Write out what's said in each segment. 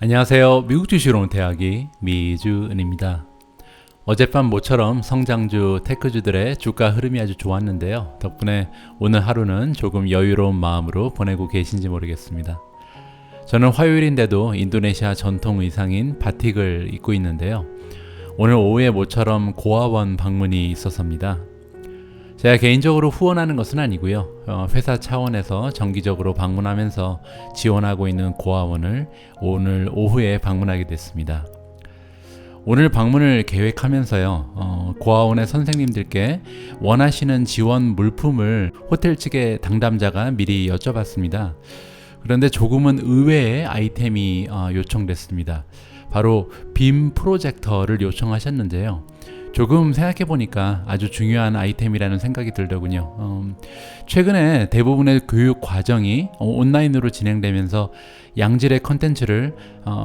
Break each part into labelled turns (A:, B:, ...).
A: 안녕하세요. 미국 주식으로 온 대학이 미주은입니다. 어젯밤 모처럼 성장주 테크주들의 주가 흐름이 아주 좋았는데요. 덕분에 오늘 하루는 조금 여유로운 마음으로 보내고 계신지 모르겠습니다. 저는 화요일인데도 인도네시아 전통 의상인 바틱을 입고 있는데요. 오늘 오후에 모처럼 고아원 방문이 있었습니다. 제가 개인적으로 후원하는 것은 아니고요. 회사 차원에서 정기적으로 방문하면서 지원하고 있는 고아원을 오늘 오후에 방문하게 됐습니다. 오늘 방문을 계획하면서요. 고아원의 선생님들께 원하시는 지원 물품을 호텔 측의 담당자가 미리 여쭤봤습니다. 그런데 조금은 의외의 아이템이 요청됐습니다. 바로 빔 프로젝터를 요청하셨는데요. 조금 생각해보니까 아주 중요한 아이템이라는 생각이 들더군요. 최근에 대부분의 교육 과정이 온라인으로 진행되면서 양질의 컨텐츠를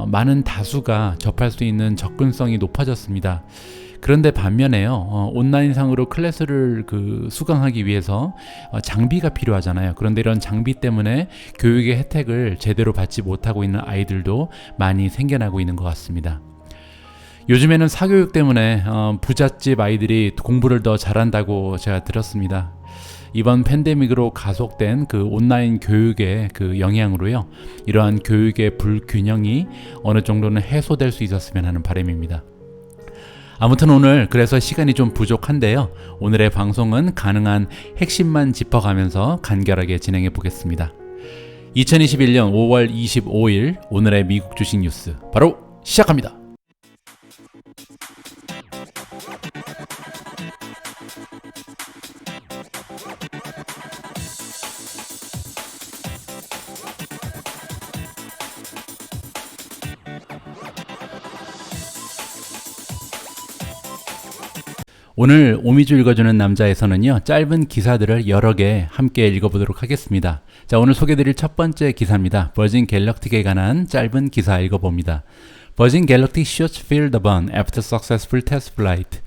A: 많은 다수가 접할 수 있는 접근성이 높아졌습니다. 그런데 반면에요, 온라인상으로 클래스를 수강하기 위해서 장비가 필요하잖아요. 그런데 이런 장비 때문에 교육의 혜택을 제대로 받지 못하고 있는 아이들도 많이 생겨나고 있는 것 같습니다. 요즘에는 사교육 때문에 부잣집 아이들이 공부를 더 잘한다고 제가 들었습니다. 이번 팬데믹으로 가속된 온라인 교육의 영향으로요, 이러한 교육의 불균형이 어느 정도는 해소될 수 있었으면 하는 바람입니다. 아무튼 오늘 그래서 시간이 좀 부족한데요. 오늘의 방송은 가능한 핵심만 짚어가면서 간결하게 진행해 보겠습니다. 2021년 5월 25일 오늘의 미국 주식 뉴스 바로 시작합니다. 오늘 오미주 읽어주는 남자에서는요, 짧은 기사들을 여러 개 함께 읽어보도록 하겠습니다. 자, 오늘 소개드릴 첫 번째 기사입니다. 버진 갤럭틱에 관한 짧은 기사 읽어봅니다. 버진 갤럭틱 shoots fill the burn after successful test flight.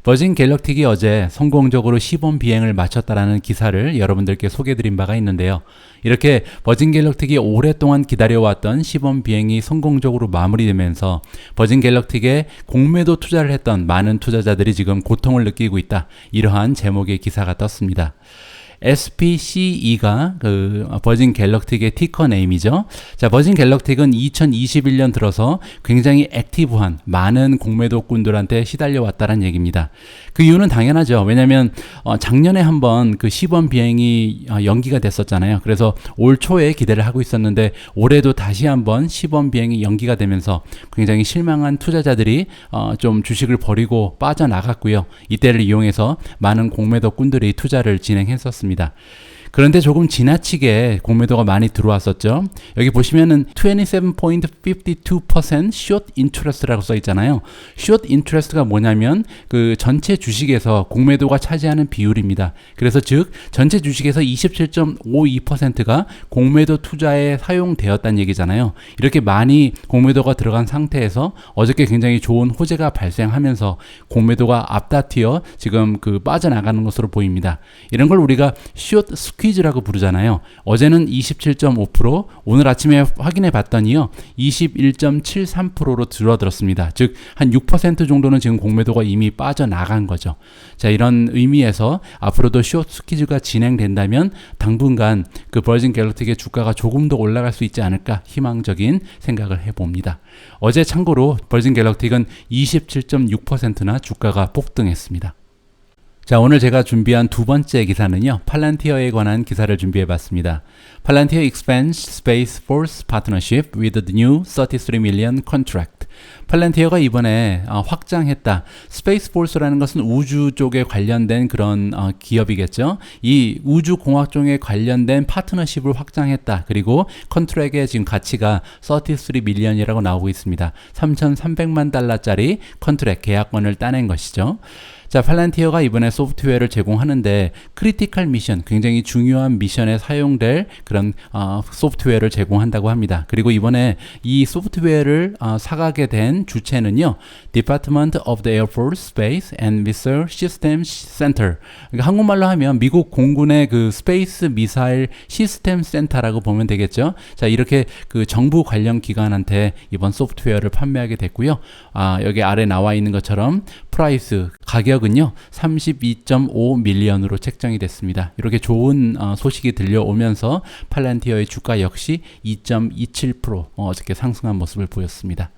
A: 버진 갤럭틱이 어제 성공적으로 시범 비행을 마쳤다라는 기사를 여러분들께 소개드린 바가 있는데요. 이렇게 버진 갤럭틱이 오랫동안 기다려왔던 시범 비행이 성공적으로 마무리되면서 버진 갤럭틱에 공매도 투자를 했던 많은 투자자들이 지금 고통을 느끼고 있다. 이러한 제목의 기사가 떴습니다. SPCE가 버진 갤럭틱의 티커 네임이죠. 자, 버진 갤럭틱은 2021년 들어서 굉장히 액티브한 많은 공매도꾼들한테 시달려왔다는 얘기입니다. 그 이유는 당연하죠. 왜냐하면 작년에 한번 시범 비행이 연기가 됐었잖아요. 그래서 올 초에 기대를 하고 있었는데 올해도 다시 한번 시범 비행이 연기가 되면서 굉장히 실망한 투자자들이 좀 주식을 버리고 빠져나갔고요. 이때를 이용해서 많은 공매도꾼들이 투자를 진행했었습니다. 그런데 조금 지나치게 공매도가 많이 들어왔었죠. 여기 보시면은 27.52% short interest라고 써 있잖아요. short interest가 뭐냐면 전체 주식에서 공매도가 차지하는 비율입니다. 그래서 즉 전체 주식에서 27.52%가 공매도 투자에 사용되었다는 얘기잖아요. 이렇게 많이 공매도가 들어간 상태에서 어저께 굉장히 좋은 호재가 발생하면서 공매도가 앞다튀어 지금 빠져나가는 것으로 보입니다. 이런 걸 우리가 short 퀴즈라고 부르잖아요. 어제는 27.5%, 오늘 아침에 확인해 봤더니요, 21.73%로 줄어들었습니다. 즉, 한 6% 정도는 지금 공매도가 이미 빠져나간 거죠. 자, 이런 의미에서 앞으로도 숏 퀴즈가 진행된다면 당분간 버진 갤럭틱의 주가가 조금 더 올라갈 수 있지 않을까 희망적인 생각을 해봅니다. 어제 참고로 버진 갤럭틱은 27.6%나 주가가 폭등했습니다. 자, 오늘 제가 준비한 두 번째 기사는요, 팔란티어에 관한 기사를 준비해봤습니다. 팔란티어 expands Space Force partnership with the new 33 million contract. 팔란티어가 이번에 확장했다. 스페이스 포스라는 것은 우주 쪽에 관련된 그런 기업이겠죠. 이 우주공학 쪽에 관련된 파트너십을 확장했다. 그리고 컨트랙의 지금 가치가 33 밀리언이라고 나오고 있습니다. 3,300만 달러짜리 컨트랙 계약권을 따낸 것이죠. 자, 팔란티어가 이번에 소프트웨어를 제공하는데 크리티컬 미션, 굉장히 중요한 미션에 사용될 그런 소프트웨어를 제공한다고 합니다. 그리고 이번에 이 소프트웨어를 사가게 된 주체는요, Department of the Air Force Space and Missile Systems Center. 그러니까 한국말로 하면 미국 공군의 그 스페이스 미사일 시스템 센터라고 보면 되겠죠. 자, 이렇게 그 정부 관련 기관한테 이번 소프트웨어를 판매하게 됐고요. 여기 아래 나와 있는 것처럼 프라이스 가격은요 32.5 밀리언으로 책정이 됐습니다. 이렇게 좋은 소식이 들려오면서 팔란티어의 주가 역시 2.27% 어저께 상승한 모습을 보였습니다.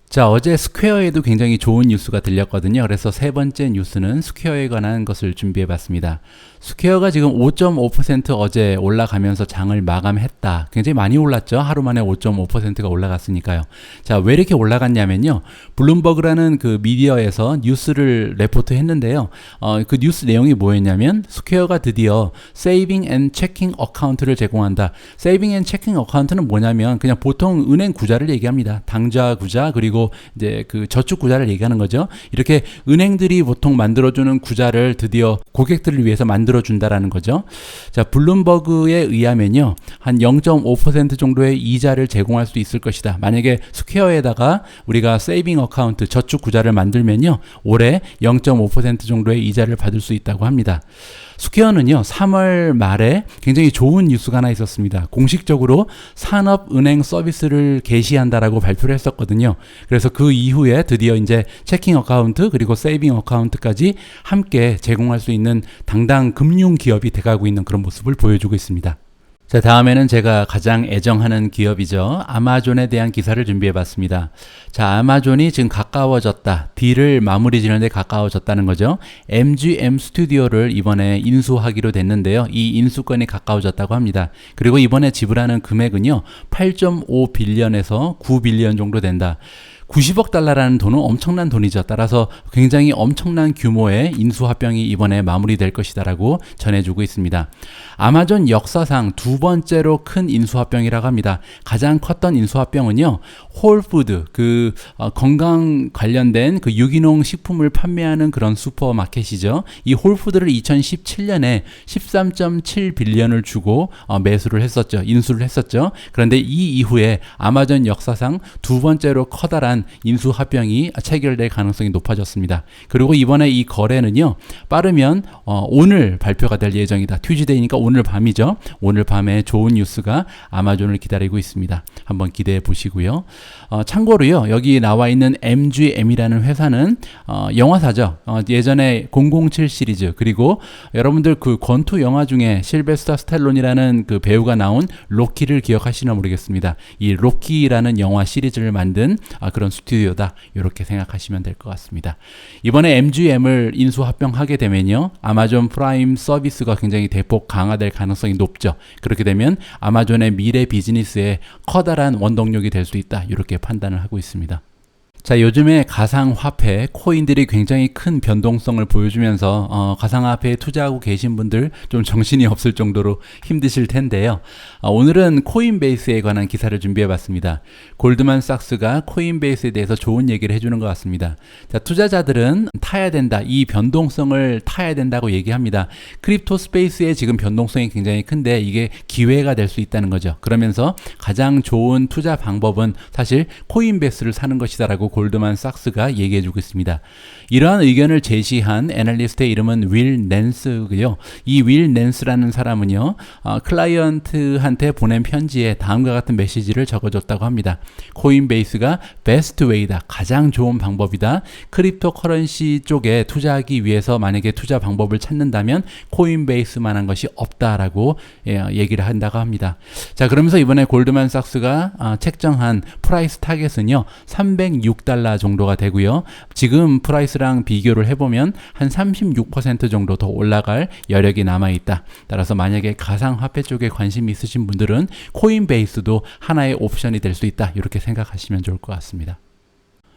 A: 자, 어제 스퀘어에도 굉장히 좋은 뉴스가 들렸거든요. 그래서 세 번째 뉴스는 스퀘어에 관한 것을 준비해봤습니다. 스퀘어가 지금 5.5% 어제 올라가면서 장을 마감했다. 굉장히 많이 올랐죠. 하루 만에 5.5%가 올라갔으니까요. 자, 왜 이렇게 올라갔냐면요. 블룸버그라는 그 미디어에서 뉴스를 레포트 했는데요. 그 뉴스 내용이 뭐였냐면 스퀘어가 드디어 세이빙 앤 체킹 어카운트를 제공한다. 세이빙 앤 체킹 어카운트는 뭐냐면 그냥 보통 은행 구자를 얘기합니다. 당좌 구자 그리고 이제 그 저축 구자를 얘기하는 거죠. 이렇게 은행들이 보통 만들어주는 구자를 드디어 고객들을 위해서 만들어준다라는 거죠. 자, 블룸버그에 의하면요, 한 0.5% 정도의 이자를 제공할 수 있을 것이다. 만약에 스퀘어에다가 우리가 세이빙 어카운트, 저축 구자를 만들면요, 올해 0.5% 정도의 이자를 받을 수 있다고 합니다. 스퀘어는요, 3월 말에 굉장히 좋은 뉴스가 하나 있었습니다. 공식적으로 산업은행 서비스를 개시한다라고 발표를 했었거든요. 그래서 그 이후에 드디어 이제 체킹 어카운트 그리고 세이빙 어카운트까지 함께 제공할 수 있는 당당 금융 기업이 돼가고 있는 그런 모습을 보여주고 있습니다. 자, 다음에는 제가 가장 애정하는 기업이죠. 아마존에 대한 기사를 준비해봤습니다. 자, 아마존이 지금 가까워졌다. 딜을 마무리 지는 데 가까워졌다는 거죠. MGM 스튜디오를 이번에 인수하기로 됐는데요. 이 인수권이 가까워졌다고 합니다. 그리고 이번에 지불하는 금액은요, 8.5 빌리언에서 9 빌리언 정도 된다. 90억 달러라는 돈은 엄청난 돈이죠. 따라서 굉장히 엄청난 규모의 인수합병이 이번에 마무리될 것이다라고 전해주고 있습니다. 아마존 역사상 두 번째로 큰 인수합병이라고 합니다. 가장 컸던 인수합병은요, 홀푸드, 건강 관련된 그 유기농 식품을 판매하는 그런 슈퍼마켓이죠. 이 홀푸드를 2017년에 13.7 빌리언을 주고 매수를 했었죠. 인수를 했었죠. 그런데 이 이후에 아마존 역사상 두 번째로 커다란 인수합병이 체결될 가능성이 높아졌습니다. 그리고 이번에 이 거래는요, 빠르면 오늘 발표가 될 예정이다. 튜즈데이니까 오늘 밤이죠. 오늘 밤에 좋은 뉴스가 아마존을 기다리고 있습니다. 한번 기대해 보시고요. 참고로요, 여기 나와 있는 MGM이라는 회사는 영화사죠. 예전에 007 시리즈, 그리고 여러분들 그 권투 영화 중에 실베스터 스탈론이라는 그 배우가 나온 로키를 기억하시나 모르겠습니다. 이 로키라는 영화 시리즈를 만든 그런 스튜디오다, 이렇게 생각하시면 될 것 같습니다. 이번에 MGM을 인수합병하게 되면요, 아마존 프라임 서비스가 굉장히 대폭 강화될 가능성이 높죠. 그렇게 되면 아마존의 미래 비즈니스에 커다란 원동력이 될 수 있다, 이렇게 판단을 하고 있습니다. 자, 요즘에 가상화폐, 코인들이 굉장히 큰 변동성을 보여주면서 가상화폐에 투자하고 계신 분들 좀 정신이 없을 정도로 힘드실 텐데요. 오늘은 코인베이스에 관한 기사를 준비해봤습니다. 골드만삭스가 코인베이스에 대해서 좋은 얘기를 해주는 것 같습니다. 자, 투자자들은 타야 된다, 이 변동성을 타야 된다고 얘기합니다. 크립토 스페이스의 지금 변동성이 굉장히 큰데 이게 기회가 될 수 있다는 거죠. 그러면서 가장 좋은 투자 방법은 사실 코인베이스를 사는 것이다라고 골드만삭스가 얘기해주고 있습니다. 이러한 의견을 제시한 애널리스트의 이름은 윌 낸스고요. 이 윌 낸스라는 사람은요, 클라이언트한테 보낸 편지에 다음과 같은 메시지를 적어줬다고 합니다. 코인베이스가 베스트 웨이다, 가장 좋은 방법이다. 크립토 커런시 쪽에 투자하기 위해서 만약에 투자 방법을 찾는다면 코인베이스만한 것이 없다라고 얘기를 한다고 합니다. 자, 그러면서 이번에 골드만삭스가 책정한 프라이스 타겟은요, 306달러 정도가 되고요. 지금 프라이스랑 비교를 해보면 한 36% 정도 더 올라갈 여력이 남아있다. 따라서 만약에 가상화폐 쪽에 관심이 있으신 분들은 코인베이스도 하나의 옵션이 될 수 있다, 이렇게 생각하시면 좋을 것 같습니다.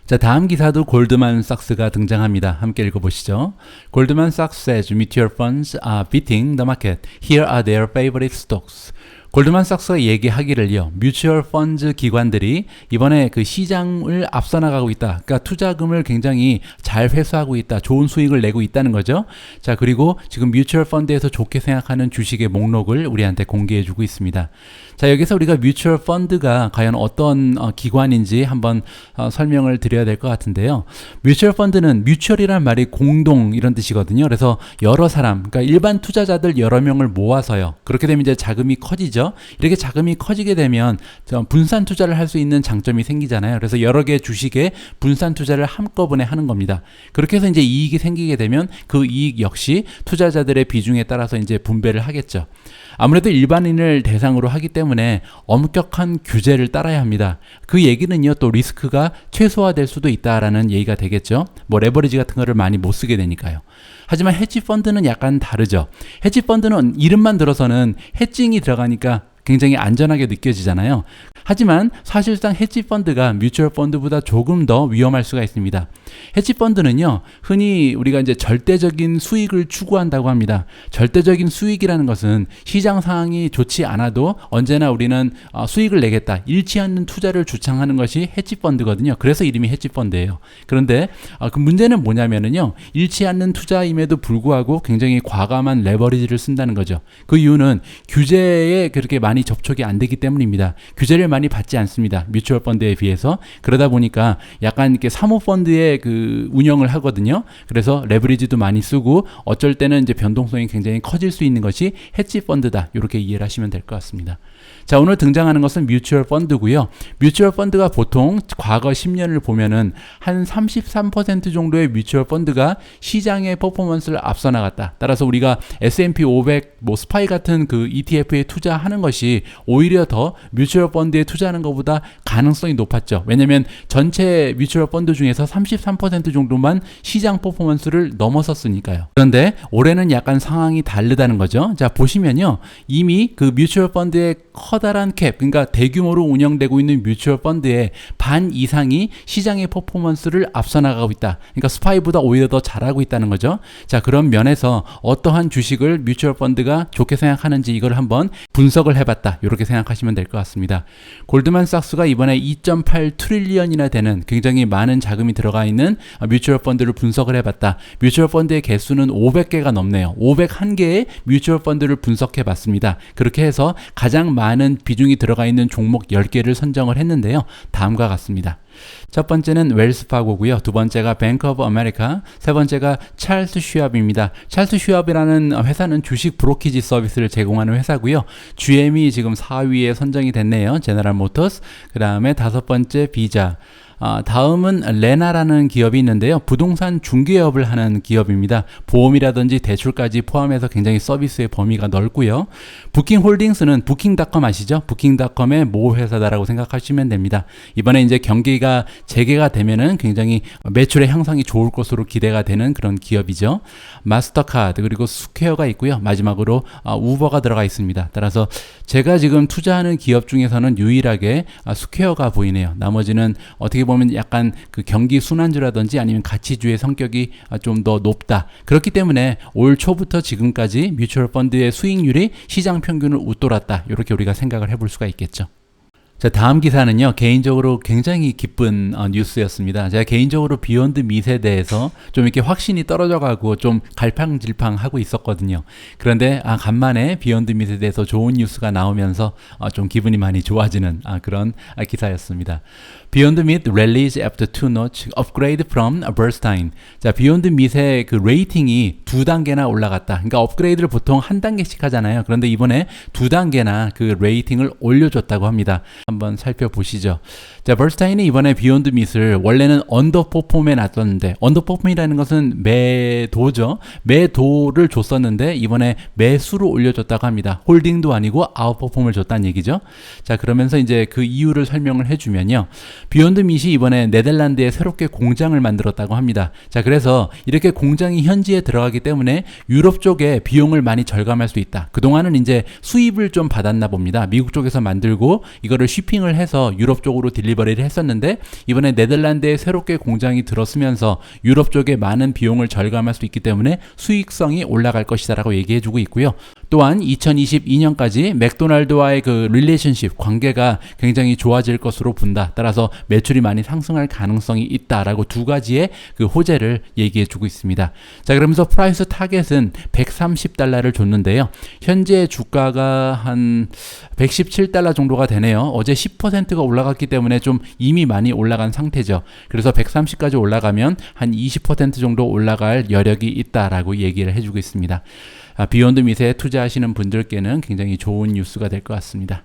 A: 자, 다음 기사도 골드만삭스가 등장합니다. 함께 읽어보시죠. Goldman Sachs says mutual funds are beating the market. Here are their favorite stocks. 골드만삭스가 얘기하기를요, 뮤추얼 펀드 기관들이 이번에 그 시장을 앞서 나가고 있다. 그러니까 투자금을 굉장히 잘 회수하고 있다. 좋은 수익을 내고 있다는 거죠. 자, 그리고 지금 뮤추얼 펀드에서 좋게 생각하는 주식의 목록을 우리한테 공개해 주고 있습니다. 자, 여기서 우리가 뮤추얼 펀드가 과연 어떤 기관인지 한번 설명을 드려야 될 것 같은데요. 뮤추얼 펀드는 뮤추얼이란 말이 공동 이런 뜻이거든요. 그래서 여러 사람, 그러니까 일반 투자자들 여러 명을 모아서요. 그렇게 되면 이제 자금이 커지죠. 이렇게 자금이 커지게 되면 분산 투자를 할 수 있는 장점이 생기잖아요. 그래서 여러 개의 주식에 분산 투자를 한꺼번에 하는 겁니다. 그렇게 해서 이제 이익이 생기게 되면 그 이익 역시 투자자들의 비중에 따라서 이제 분배를 하겠죠. 아무래도 일반인을 대상으로 하기 때문에 엄격한 규제를 따라야 합니다. 그 얘기는요, 또 리스크가 최소화될 수도 있다라는 얘기가 되겠죠. 뭐 레버리지 같은 거를 많이 못 쓰게 되니까요. 하지만 헤지 펀드는 약간 다르죠. 헤지 펀드는 이름만 들어서는 해칭이 들어가니까 굉장히 안전하게 느껴지잖아요. 하지만 사실상 헤지 펀드가 뮤추얼 펀드보다 조금 더 위험할 수가 있습니다. 헤지 펀드는요, 흔히 우리가 이제 절대적인 수익을 추구한다고 합니다. 절대적인 수익이라는 것은 시장 상황이 좋지 않아도 언제나 우리는 수익을 내겠다, 잃지 않는 투자를 주창하는 것이 헤지 펀드거든요. 그래서 이름이 헤지 펀드예요. 그런데 그 문제는 뭐냐면은요, 잃지 않는 투자임에도 불구하고 굉장히 과감한 레버리지를 쓴다는 거죠. 그 이유는 규제에 그렇게 많이 접촉이 안 되기 때문입니다. 규제를 많이 받지 않습니다. 뮤추얼 펀드에 비해서. 그러다 보니까 약간 이렇게 사모펀드의 그 운영을 하거든요. 그래서 레버리지도 많이 쓰고 어쩔 때는 이제 변동성이 굉장히 커질 수 있는 것이 헤지 펀드다. 이렇게 이해를 하시면 될 것 같습니다. 자, 오늘 등장하는 것은 뮤추얼 펀드고요. 뮤추얼 펀드가 보통 과거 10년을 보면은 한 33% 정도의 뮤추얼 펀드가 시장의 퍼포먼스를 앞서 나갔다. 따라서 우리가 S&P 500, 뭐 스파이 같은 그 ETF에 투자하는 것이 오히려 더 뮤추얼 펀드에 투자하는 것보다 가능성이 높았죠. 왜냐하면 전체 뮤추얼 펀드 중에서 33% 정도만 시장 퍼포먼스를 넘어섰으니까요. 그런데 올해는 약간 상황이 다르다는 거죠. 자, 보시면요, 이미 그 뮤추얼 펀드의 커다란 캡, 그러니까 대규모로 운영되고 있는 뮤추얼 펀드의 반 이상이 시장의 퍼포먼스를 앞서 나가고 있다. 그러니까 스파이보다 오히려 더 잘하고 있다는 거죠. 자, 그런 면에서 어떠한 주식을 뮤추얼 펀드가 좋게 생각하는지 이걸 한번 분석을 해봤다. 이렇게 생각하시면 될 것 같습니다. 골드만삭스가 이번에 2.8 트릴리언이나 되는 굉장히 많은 자금이 들어가 있는 뮤추얼 펀드를 분석을 해봤다. 뮤추얼 펀드의 개수는 500개가 넘네요. 501개의 뮤추얼 펀드를 분석해 봤습니다. 그렇게 해서 가장 많은 비중이 들어가 있는 종목 10개를 선정을 했는데요. 다음과 같습니다. 첫 번째는 웰스파고고요. 두 번째가 뱅크 오브 아메리카, 세 번째가 찰스 슈왑입니다. 찰스 슈왑이라는 회사는 주식 브로키지 서비스를 제공하는 회사고요. GM이 지금 4위에 선정이 됐네요. 제너럴 모터스. 그 다음에 다섯 번째 비자. 다음은 레나라는 기업이 있는데요. 부동산 중개업을 하는 기업입니다. 보험이라든지 대출까지 포함해서 굉장히 서비스의 범위가 넓고요. 부킹홀딩스는 부킹닷컴 아시죠? 부킹닷컴의 모 회사다라고 생각하시면 됩니다. 이번에 이제 경기가 재개가 되면은 굉장히 매출의 향상이 좋을 것으로 기대가 되는 그런 기업이죠. 마스터카드 그리고 스퀘어가 있고요. 마지막으로 우버가 들어가 있습니다. 따라서 제가 지금 투자하는 기업 중에서는 유일하게 스퀘어가 보이네요. 나머지는 어떻게 보면 약간 그 경기 순환주라든지 아니면 가치주의 성격이 좀 더 높다. 그렇기 때문에 올 초부터 지금까지 뮤추얼 펀드의 수익률이 시장 평균을 웃돌았다. 이렇게 우리가 생각을 해볼 수가 있겠죠. 자, 다음 기사는요, 개인적으로 굉장히 기쁜 뉴스였습니다. 제가 개인적으로 비욘드 밋에 대해서 좀 이렇게 확신이 떨어져가고 좀 갈팡질팡하고 있었거든요. 그런데 간만에 비욘드 밋에 대해서 좋은 뉴스가 나오면서 좀 기분이 많이 좋아지는 그런 기사였습니다. 비욘드 밋 rallies after two notch upgrade from Bernstein. 자, 비욘드 밋의 그 레이팅이 2단계나 올라갔다. 그러니까 업그레이드를 보통 한 단계씩 하잖아요. 그런데 이번에 2단계나 그 레이팅을 올려줬다고 합니다. 한번 살펴보시죠. 자, 버스타인이 이번에 비욘드 밋을 원래는 언더퍼폼에 놨었는데, 언더퍼폼이라는 것은 매도죠. 매도를 줬었는데 이번에 매수로 올려줬다고 합니다. 홀딩도 아니고 아웃퍼폼을 줬다는 얘기죠. 자, 그러면서 이제 그 이유를 설명을 해주면요. 비욘드 밋이 이번에 네덜란드에 새롭게 공장을 만들었다고 합니다. 자, 그래서 이렇게 공장이 현지에 들어가기 때문에 유럽 쪽에 비용을 많이 절감할 수 있다. 그동안은 이제 수입을 좀 받았나 봅니다. 미국 쪽에서 만들고 이거를 쉬핑을 해서 유럽 쪽으로 딜리버리를 했었는데 이번에 네덜란드에 새롭게 공장이 들어서면서 유럽 쪽에 많은 비용을 절감할 수 있기 때문에 수익성이 올라갈 것이다 라고 얘기해주고 있고요. 또한 2022년까지 맥도날드와의 그 릴레이션십 관계가 굉장히 좋아질 것으로 본다. 따라서 매출이 많이 상승할 가능성이 있다라고 두 가지의 그 호재를 얘기해 주고 있습니다. 자, 그러면서 프라이스 타겟은 130달러를 줬는데요. 현재 주가가 한 117달러 정도가 되네요. 어제 10%가 올라갔기 때문에 좀 이미 많이 올라간 상태죠. 그래서 130까지 올라가면 한 20% 정도 올라갈 여력이 있다라고 얘기를 해주고 있습니다. 비욘드 미트에 투자하시는 분들께는 굉장히 좋은 뉴스가 될 것 같습니다.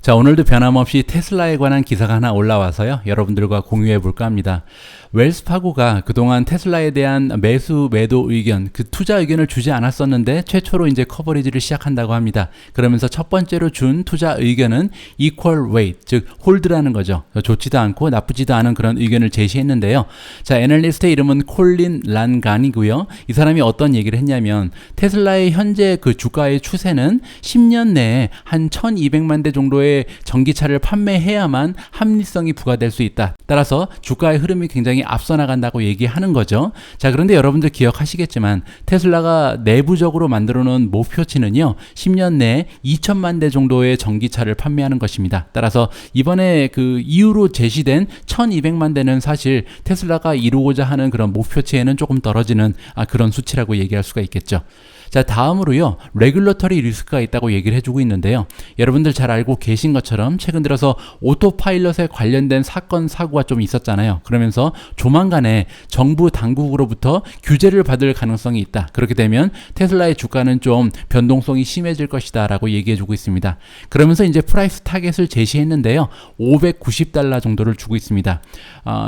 A: 자, 오늘도 변함없이 테슬라에 관한 기사가 하나 올라와서요, 여러분들과 공유해 볼까 합니다. 웰스파고가 그동안 테슬라에 대한 매수 매도 의견, 그 투자 의견을 주지 않았었는데 최초로 이제 커버리지를 시작한다고 합니다. 그러면서 첫 번째로 준 투자 의견은 equal weight, 즉 홀드라는 거죠. 좋지도 않고 나쁘지도 않은 그런 의견을 제시했는데요. 자, 애널리스트의 이름은 콜린 란간이고요. 이 사람이 어떤 얘기를 했냐면 테슬라의 현재 그 주가의 추세는 10년 내에 한 1200만 대 정도의 전기차를 판매해야만 합리성이 부과될 수 있다. 따라서 주가의 흐름이 굉장히 앞서 나간다고 얘기하는 거죠. 자, 그런데 여러분들 기억하시겠지만 테슬라가 내부적으로 만들어 놓은 목표치는요, 10년 내에 2천만 대 정도의 전기차를 판매하는 것입니다. 따라서 이번에 그 이후로 제시된 1200만 대는 사실 테슬라가 이루고자 하는 그런 목표치에는 조금 떨어지는 그런 수치라고 얘기할 수가 있겠죠. 자, 다음으로요, 레귤러터리 리스크가 있다고 얘기를 해주고 있는데요. 여러분들 잘 알고 계신 것처럼 최근 들어서 오토파일럿에 관련된 사건 사고가 좀 있었잖아요. 그러면서 조만간에 정부 당국으로부터 규제를 받을 가능성이 있다. 그렇게 되면 테슬라의 주가는 좀 변동성이 심해질 것이다 라고 얘기해주고 있습니다. 그러면서 이제 프라이스 타겟을 제시했는데요, 590달러 정도를 주고 있습니다.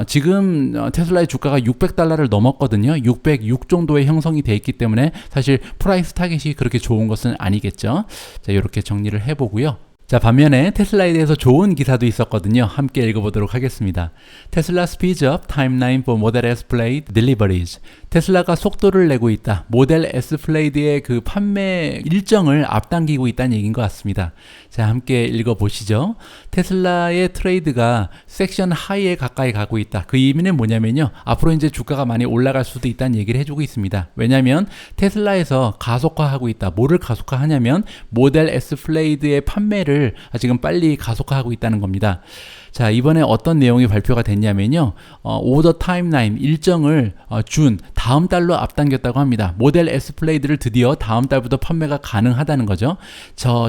A: 지금 테슬라의 주가가 600달러를 넘었거든요. 606 정도의 형성이 돼 있기 때문에 사실 프라이스 타겟이 그렇게 좋은 것은 아니겠죠. 자, 이렇게 정리를 해보고요. 자, 반면에 테슬라에 대해서 좋은 기사도 있었거든요. 함께 읽어보도록 하겠습니다. 테슬라 speeds up timeline for Model S Plaid deliveries. 테슬라가 속도를 내고 있다. 모델 S 플레이드의 그 판매 일정을 앞당기고 있다는 얘기인 것 같습니다. 자, 함께 읽어보시죠. 테슬라의 트레이드가 섹션 하이에 가까이 가고 있다. 그 의미는 뭐냐면요, 앞으로 이제 주가가 많이 올라갈 수도 있다는 얘기를 해주고 있습니다. 왜냐하면 테슬라에서 가속화하고 있다. 뭐를 가속화하냐면 모델 S 플레이드의 판매를 지금 빨리 가속화하고 있다는 겁니다. 자, 이번에 어떤 내용이 발표가 됐냐면요, 오더 타임라인 일정을 준 다음 달로 앞당겼다고 합니다. 모델 S 플레이드를 드디어 다음 달부터 판매가 가능하다는 거죠.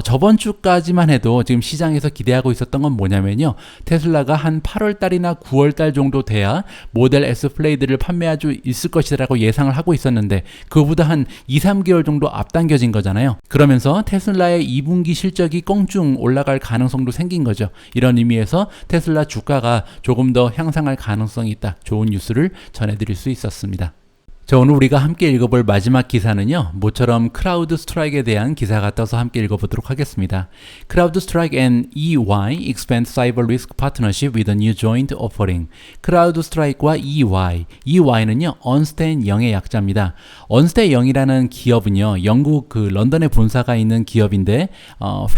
A: 저번 주까지만 해도 지금 시장에서 기대하고 있었던 건 뭐냐면요, 테슬라가 한 8월 달이나 9월 달 정도 돼야 모델 S 플레이드를 판매할 수 있을 것이라고 예상을 하고 있었는데 그거보다 한 2, 3개월 정도 앞당겨진 거잖아요. 그러면서 테슬라의 2분기 실적이 껑충 올라갈 가능성도 생긴 거죠. 이런 의미에서 테슬라 주가가 조금 더 향상할 가능성이 있다. 좋은 뉴스를 전해드릴 수 있었습니다. 자, 오늘 우리가 함께 읽어볼 마지막 기사는요, 모처럼 크라우드 스트라이크에 대한 기사가 떠서 함께 읽어보도록 하겠습니다. 크라우드 스트라이크 and EY expand cyber risk partnership with a new joint offering. 크라우드 스트라이크와 EY는요, 언스텐 영의 약자입니다. 언스텐 영이라는 기업은요, 영국 그 런던에 본사가 있는 기업인데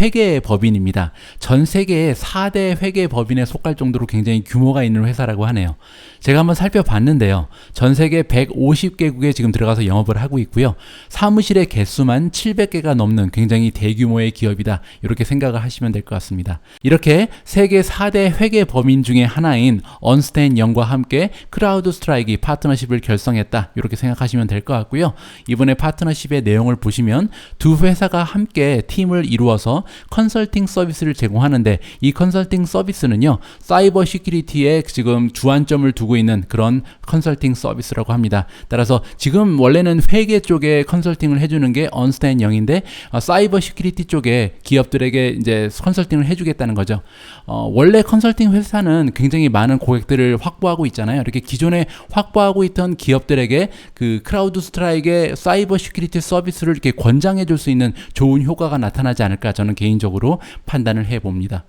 A: 회계 법인입니다. 전 세계의 4대 회계 법인에 속할 정도로 굉장히 규모가 있는 회사라고 하네요. 제가 한번 살펴봤는데요, 전 세계 150개국에 지금 들어가서 영업을 하고 있고요. 사무실의 개수만 700개가 넘는 굉장히 대규모의 기업이다. 이렇게 생각을 하시면 될 것 같습니다. 이렇게 세계 4대 회계 법인 중에 하나인 언스텐 영과 함께 크라우드 스트라이크 파트너십을 결성했다. 이렇게 생각하시면 될 것 같고요. 이번에 파트너십의 내용을 보시면 두 회사가 함께 팀을 이루어서 컨설팅 서비스를 제공하는데, 이 컨설팅 서비스는요, 사이버 시큐리티에 지금 주안점을 두고 있는 그런 컨설팅 서비스라고 합니다. 따라서 지금 원래는 회계 쪽에 컨설팅을 해주는 게 언스텐 영인데 사이버 시큐리티 쪽에 기업들에게 이제 컨설팅을 해주겠다는 거죠. 원래 컨설팅 회사는 굉장히 많은 고객들을 확보하고 있잖아요. 이렇게 기존에 확보하고 있던 기업들에게 그 크라우드 스트라이크의 사이버 시큐리티 서비스를 이렇게 권장해 줄 수 있는 좋은 효과가 나타나지 않을까, 저는 개인적으로 판단을 해봅니다.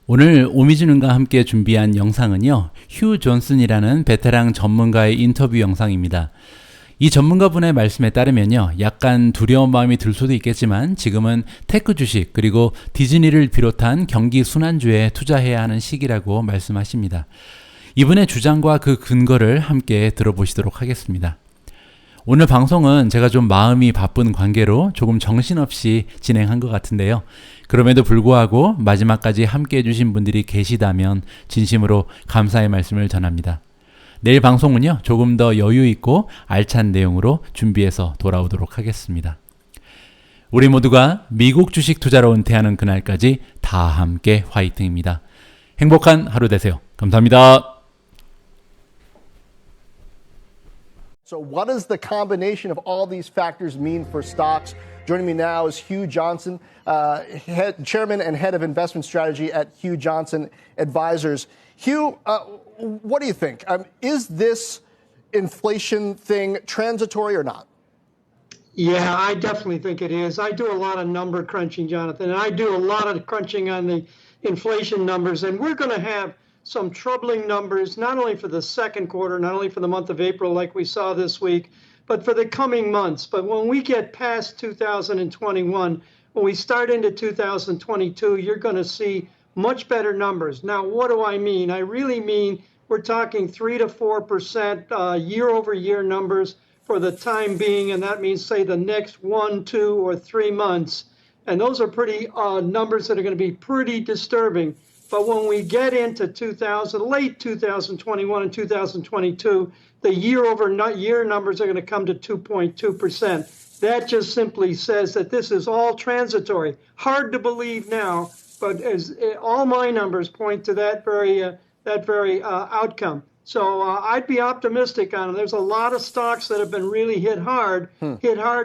A: 오늘 오미준과 함께 준비한 영상은요, 휴 존슨이라는 베테랑 전문가의 인터뷰 영상입니다. 이 전문가분의 말씀에 따르면요, 약간 두려운 마음이 들 수도 있겠지만 지금은 테크 주식 그리고 디즈니를 비롯한 경기 순환주에 투자해야 하는 시기라고 말씀하십니다. 이분의 주장과 그 근거를 함께 들어보시도록 하겠습니다. 오늘 방송은 제가 좀 마음이 바쁜 관계로 조금 정신없이 진행한 것 같은데요. 그럼에도 불구하고 마지막까지 함께 해주신 분들이 계시다면 진심으로 감사의 말씀을 전합니다. 내일 방송은요, 조금 더 여유 있고 알찬 내용으로 준비해서 돌아오도록 하겠습니다. 우리 모두가 미국 주식 투자로 은퇴하는 그날까지 다 함께 화이팅입니다. 행복한 하루 되세요. 감사합니다.
B: So what does the combination of all these factors mean for stocks? Joining me now is Hugh Johnson, Chairman and Head of Investment Strategy at Hugh Johnson Advisors. Hugh, what do you think? Is this inflation thing transitory or not?
C: Yeah, I definitely think it is. I do a lot of number crunching, Jonathan, and I do a lot of crunching on the inflation numbers, and we're going to have some troubling numbers, not only for the second quarter, not only for the month of April like we saw this week, but for the coming months. But when we get past 2021, when we start into 2022, you're going to see much better numbers. Now, what do I mean? I really mean we're talking 3 to 4% year over year numbers for the time being, and that means, say, the next 1, 2, or 3 months. And those are pretty numbers that are going to be pretty disturbing. But when we get into late 2021 and 2022, the year-over-year numbers are going to come to 2.2%. That just simply says that this is all transitory. Hard to believe now, but all my numbers point to that very outcome. So I'd be optimistic on it. There's a lot of stocks that have been really hit hard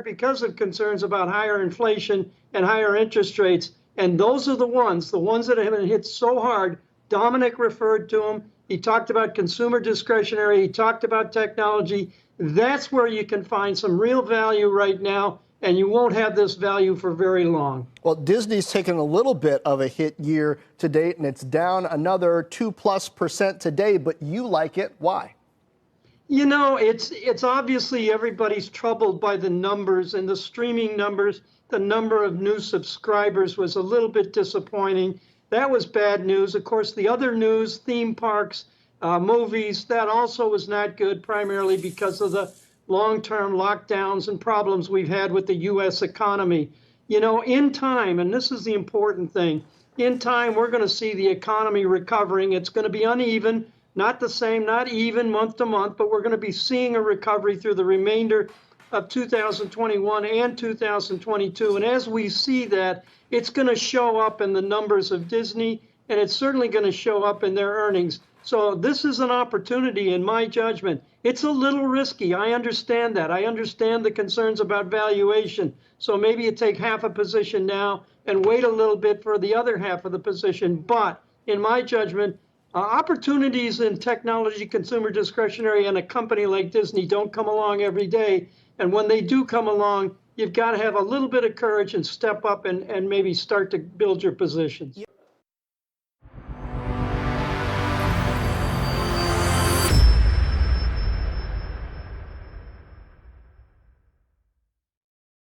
C: because of concerns about higher inflation and higher interest rates. And those are the ones that have been hit so hard. Dominic referred to them. He talked about consumer discretionary. He talked about technology. That's where you can find some real value right now, and you won't have this value for very long.
B: Well, Disney's taken a little bit of a hit year to date, and it's down another 2+% today, but you like it. Why?
C: You know, it's obviously everybody's troubled by the numbers and the streaming numbers. The number of new subscribers was a little bit disappointing. That was bad news. Of course, the other news, theme parks, movies, that also was not good, primarily because of the long-term lockdowns and problems we've had with the U.S. economy. You know, in time, and this is the important thing, in time, we're going to see the economy recovering. It's going to be uneven, not the same, not even month to month, but we're going to be seeing a recovery through the remainder of 2021 and 2022. And as we see that, it's going to show up in the numbers of Disney, and it's certainly going to show up in their earnings. So this is an opportunity, in my judgment. It's a little risky. I understand that. I understand the concerns about valuation. So maybe you take half a position now and wait a little bit for the other half of the position. But in my judgment, opportunities in technology, consumer discretionary, and a company like Disney don't come along every day. And when they do come along, you've got to have a little bit of courage and step up and maybe start to build your positions.